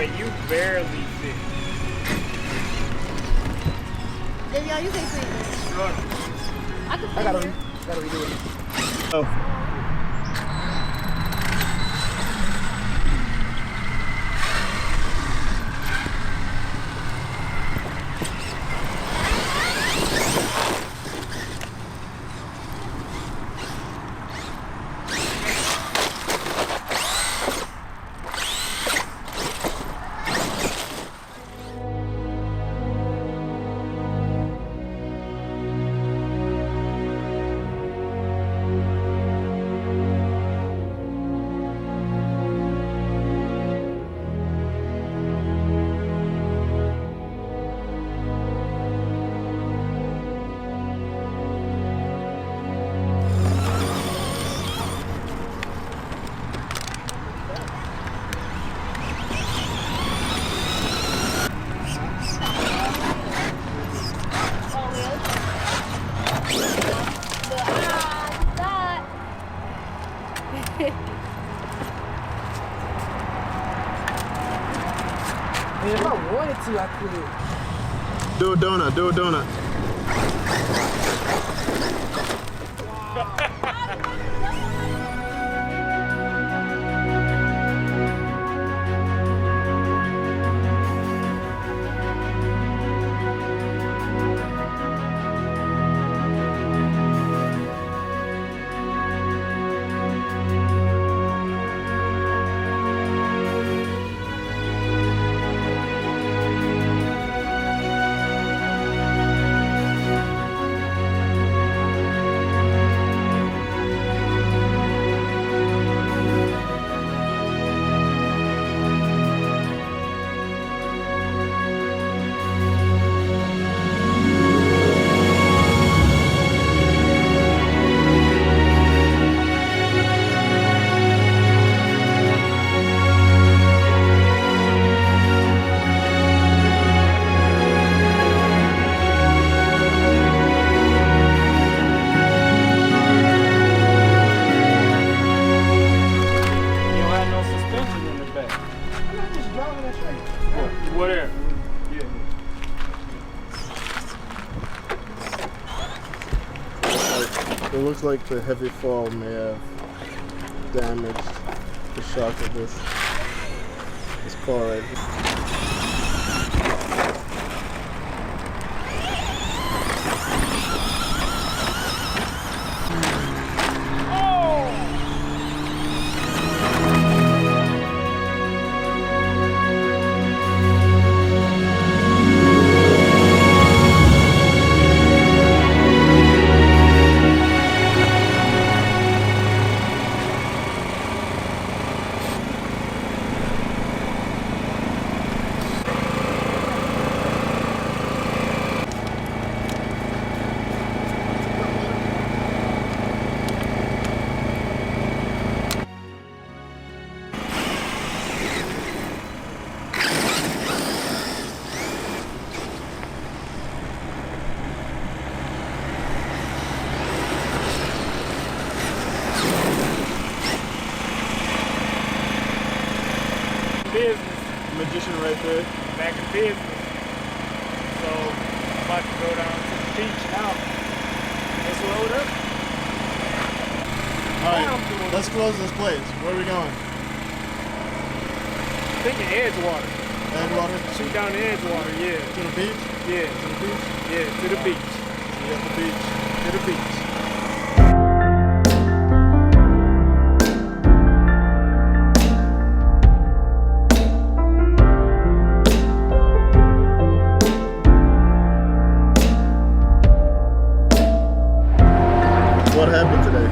Boy, you barely fit. Yeah, you can fit. I can fit here. Gotta redo it. Oh. If I wanted to, I could. Do a donut, do a donut. Whatever. Yeah. It looks like the heavy fall may have damaged the shock of this car right here. Business. Magician right there. Back in business. So I'm about to go down to the beach now. Let's load up. Alright, let's close this place. Where are we going? I think in Edgewater. Edgewater? Shoot down to Edgewater, yeah. To the beach? Yeah. To the beach? Yeah, to the beach. See you at the beach. To the beach. What happened today?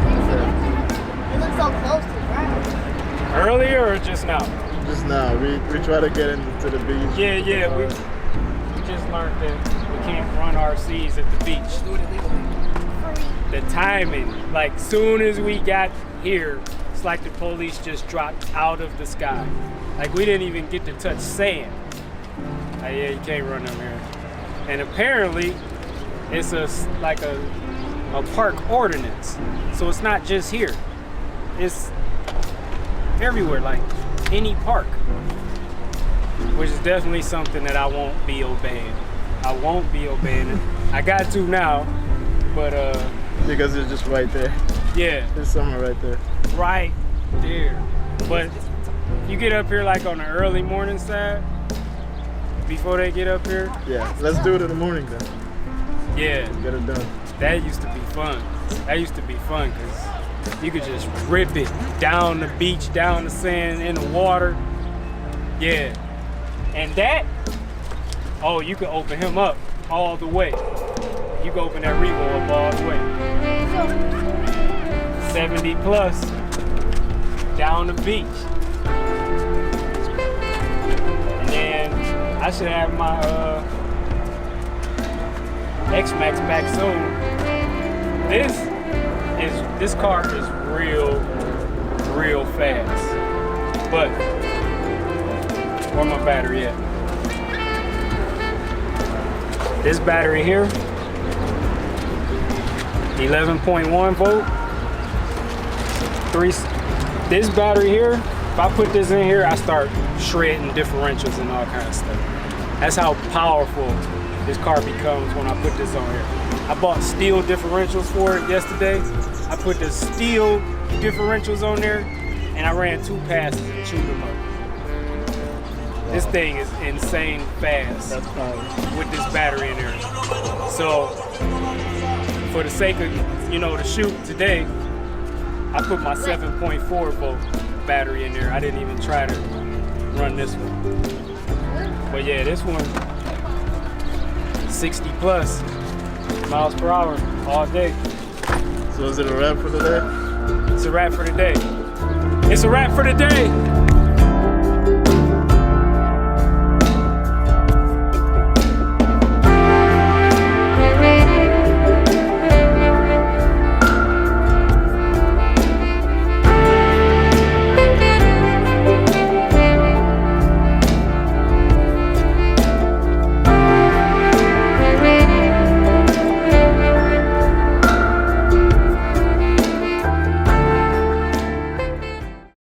You look so close to the ground. Earlier or just now? Just now, we try to get into the beach. Yeah, we just learned that we can't run RCs at the beach. The timing, like soon as we got here, it's like the police just dropped out of the sky. Like we didn't even get to touch sand. Like, yeah, you can't run them here. And apparently, it's like a park ordinance. So it's not just here. It's everywhere, like any park. which is definitely something that I won't be obeying. I won't be obeying it. I got to now, but Because it's just right there. yeah, There's somewhere right there. right there. But you get up here like on the early morning side, before they get up here, Yeah, let's do it in the morning then. yeah, Get it done. that used to be fun. That used to be fun because you could just rip it down the beach, down the sand, in the water. Yeah. And that, oh, you can open him up all the way. You can open that Erevo up all the way. 70 plus, down the beach. And then I should have my X-Max back soon. This car is real fast. But where my battery at? This battery here, 11.1 volt. This battery here, if I put this in here, I start shredding differentials and all kinds of stuff. That's how powerful this car becomes when I put this on here. I bought steel differentials for it yesterday. I put the steel differentials on there and I ran 2 passes and chewed them up. This thing is insane fast. That's power. With this battery in there. So for the sake of, the shoot today, I put my 7.4 volt battery in there. I didn't even try to run this one. But yeah, this one, 60 plus miles per hour all day. So is it a wrap for today? It's a wrap for the day. It's a wrap for the day.